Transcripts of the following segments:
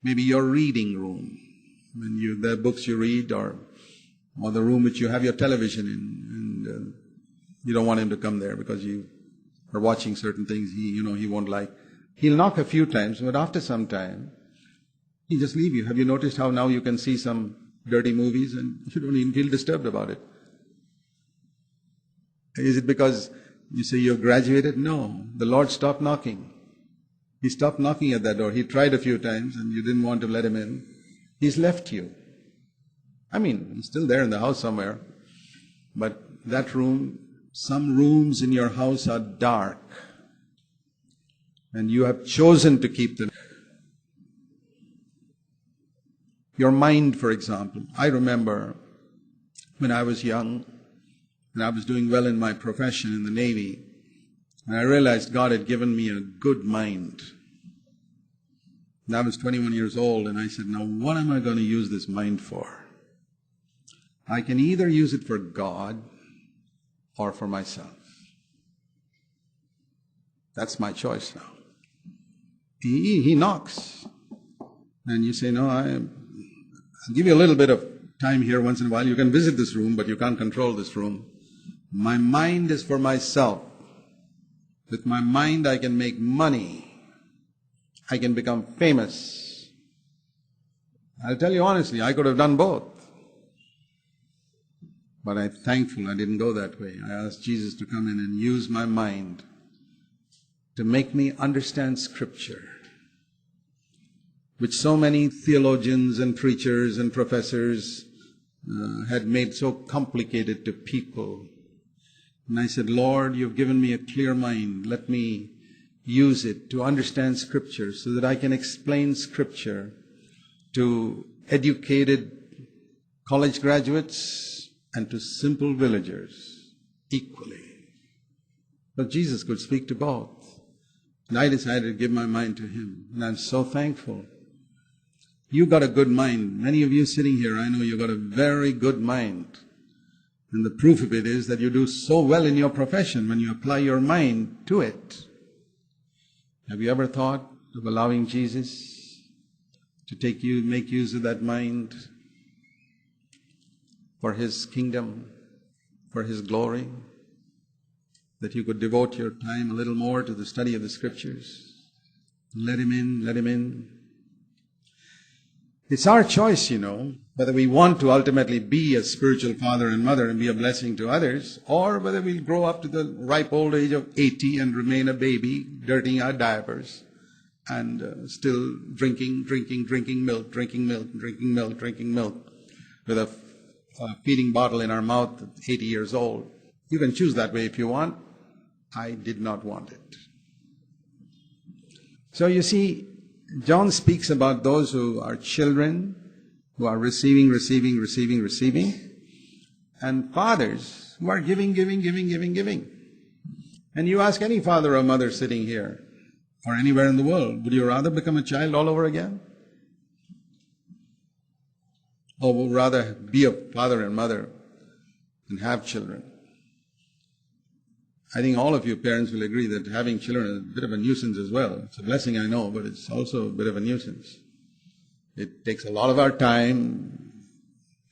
Maybe your reading room, the books you read, or the room which you have your television in, and you don't want him to come there because you are watching certain things he won't like. He'll knock a few times, but after some time, he'll just leave you. Have you noticed how now you can see some dirty movies and you don't even feel disturbed about it? Is it because you say you've graduated? No. The Lord stopped knocking. He stopped knocking at that door. He tried a few times and you didn't want to let him in. He's left you. He's still there in the house somewhere. But that room, some rooms in your house are dark. And you have chosen to keep them. Your mind, for example. I remember when I was young and I was doing well in my profession in the Navy, and I realized God had given me a good mind. And I was 21 years old, and I said, now what am I going to use this mind for? I can either use it for God or for myself. That's my choice now. He knocks. And you say, no, I'll give you a little bit of time here once in a while. You can visit this room, but you can't control this room. My mind is for myself. With my mind, I can make money. I can become famous. I'll tell you honestly, I could have done both. But I'm thankful I didn't go that way. I asked Jesus to come in and use my mind to make me understand Scripture, which so many theologians and preachers and professors had made so complicated to people. And I said, Lord, you've given me a clear mind. Let me use it to understand Scripture so that I can explain Scripture to educated college graduates and to simple villagers equally. But Jesus could speak to both. And I decided to give my mind to Him. And I'm so thankful. You got a good mind. Many of you sitting here, I know you got a very good mind. And the proof of it is that you do so well in your profession when you apply your mind to it. Have you ever thought of allowing Jesus to make use of that mind for His kingdom, for His glory? That you could devote your time a little more to the study of the Scriptures? Let Him in, let Him in. It's our choice, whether we want to ultimately be a spiritual father and mother and be a blessing to others, or whether we'll grow up to the ripe old age of 80 and remain a baby, dirtying our diapers, and still drinking milk, with a feeding bottle in our mouth at 80 years old. You can choose that way if you want. I did not want it. So you see, John speaks about those who are children, who are receiving, and fathers who are giving. And you ask any father or mother sitting here or anywhere in the world, would you rather become a child all over again? Or would rather be a father and mother and have children? I think all of you parents will agree that having children is a bit of a nuisance as well. It's a blessing, I know, but it's also a bit of a nuisance. It takes a lot of our time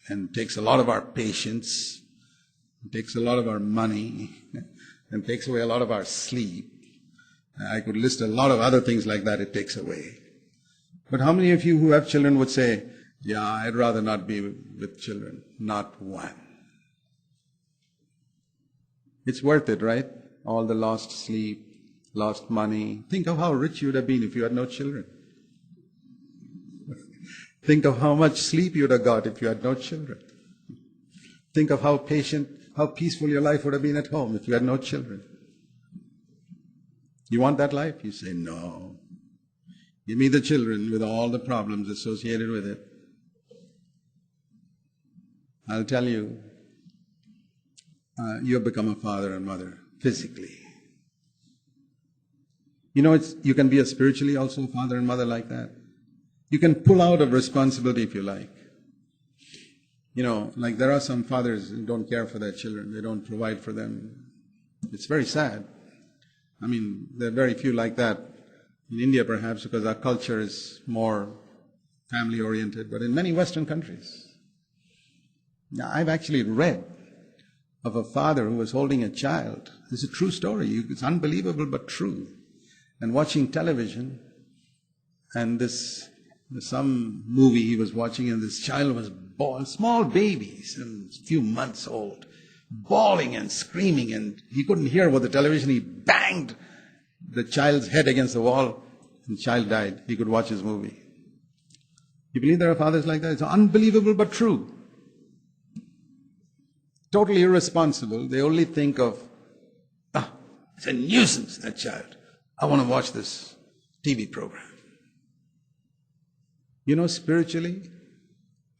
and takes a lot of our patience. It takes a lot of our money and takes away a lot of our sleep. I could list a lot of other things like that it takes away. But how many of you who have children would say, yeah, I'd rather not be with children? Not one. It's worth it, right? All the lost sleep, lost money. Think of how rich you would have been if you had no children. Think of how much sleep you would have got if you had no children. Think of how patient, how peaceful your life would have been at home if you had no children. You want that life? You say, no. Give me the children with all the problems associated with it. I'll tell you, you have become a father and mother physically. You can be a spiritually also father and mother like that. You can pull out of responsibility if you like. Like there are some fathers who don't care for their children. They don't provide for them. It's very sad. There are very few like that. In India perhaps because our culture is more family-oriented, but in many Western countries. Now, I've actually read of a father who was holding a child. This is a true story. It's unbelievable but true. And watching television, and some movie he was watching, and this child was born, small babies, and a few months old, bawling and screaming, and he couldn't hear what the television. He banged the child's head against the wall, and the child died. He could watch his movie. You believe there are fathers like that? It's unbelievable but true. Totally irresponsible. They only think of, it's a nuisance, that child. I want to watch this TV program. You know, spiritually,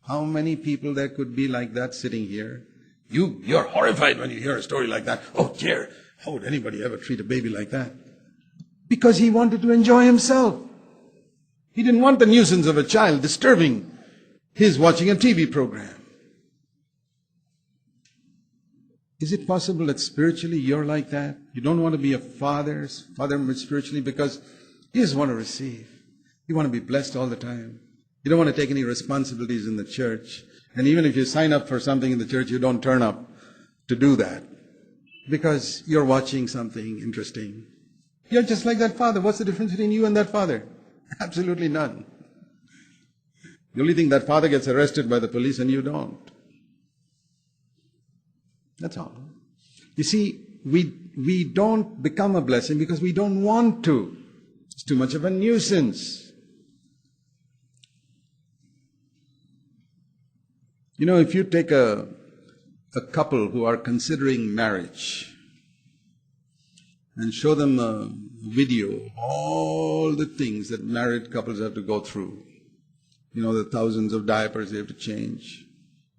how many people there could be like that sitting here? You're horrified when you hear a story like that. Oh dear, how would anybody ever treat a baby like that? Because he wanted to enjoy himself. He didn't want the nuisance of a child disturbing his watching a TV program. Is it possible that spiritually you're like that? You don't want to be a father spiritually because you just want to receive. You want to be blessed all the time. You don't want to take any responsibilities in the church. And even if you sign up for something in the church, you don't turn up to do that because you're watching something interesting. You're just like that father. What's the difference between you and that father? Absolutely none. The only thing, that father gets arrested by the police and you don't. That's all. You see, we don't become a blessing because we don't want to. It's too much of a nuisance. You know, if you take a couple who are considering marriage and show them a video of all the things that married couples have to go through, you know, the thousands of diapers they have to change,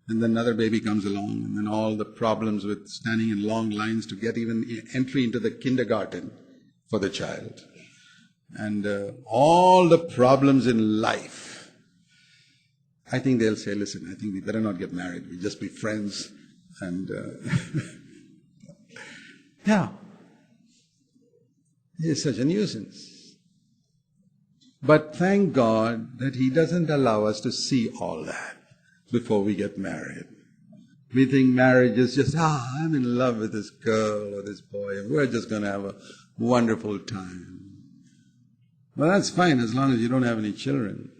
and then another baby comes along, and then all the problems with standing in long lines to get even entry into the kindergarten for the child, and all the problems in life, I think they'll say, listen, I think we better not get married. We just be friends. And yeah, it's such a nuisance. But thank God that He doesn't allow us to see all that before we get married. We think marriage is just, I'm in love with this girl or this boy, and we're just going to have a wonderful time. Well, that's fine as long as you don't have any children.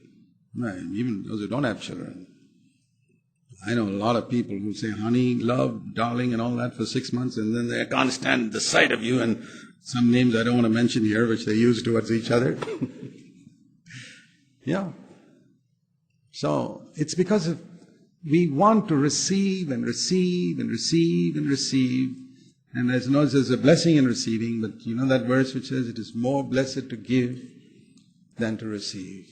No, even those who don't have children. I know a lot of people who say honey, love, darling, and all that for 6 months, and then they can't stand the sight of you, and some names I don't want to mention here, which they use towards each other. Yeah. So, it's because of we want to receive and receive and receive and receive. And there's a blessing in receiving, but you know that verse which says it is more blessed to give than to receive.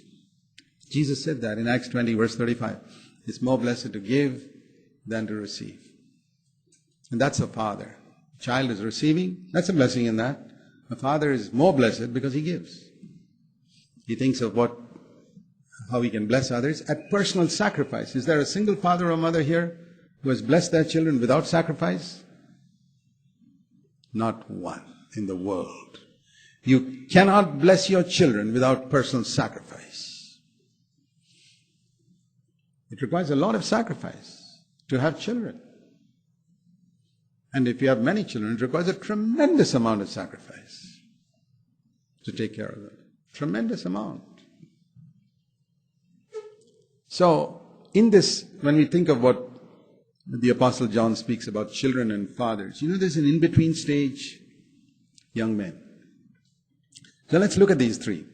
Jesus said that in Acts 20, verse 35. It's more blessed to give than to receive. And that's a father. A child is receiving, that's a blessing in that. A father is more blessed because he gives. He thinks of how he can bless others at personal sacrifice. Is there a single father or mother here who has blessed their children without sacrifice? Not one in the world. You cannot bless your children without personal sacrifice. It requires a lot of sacrifice to have children. And if you have many children, it requires a tremendous amount of sacrifice to take care of them. Tremendous amount. So, in this, when we think of what the Apostle John speaks about children and fathers, you know there's an in-between stage, young men. So let's look at these three.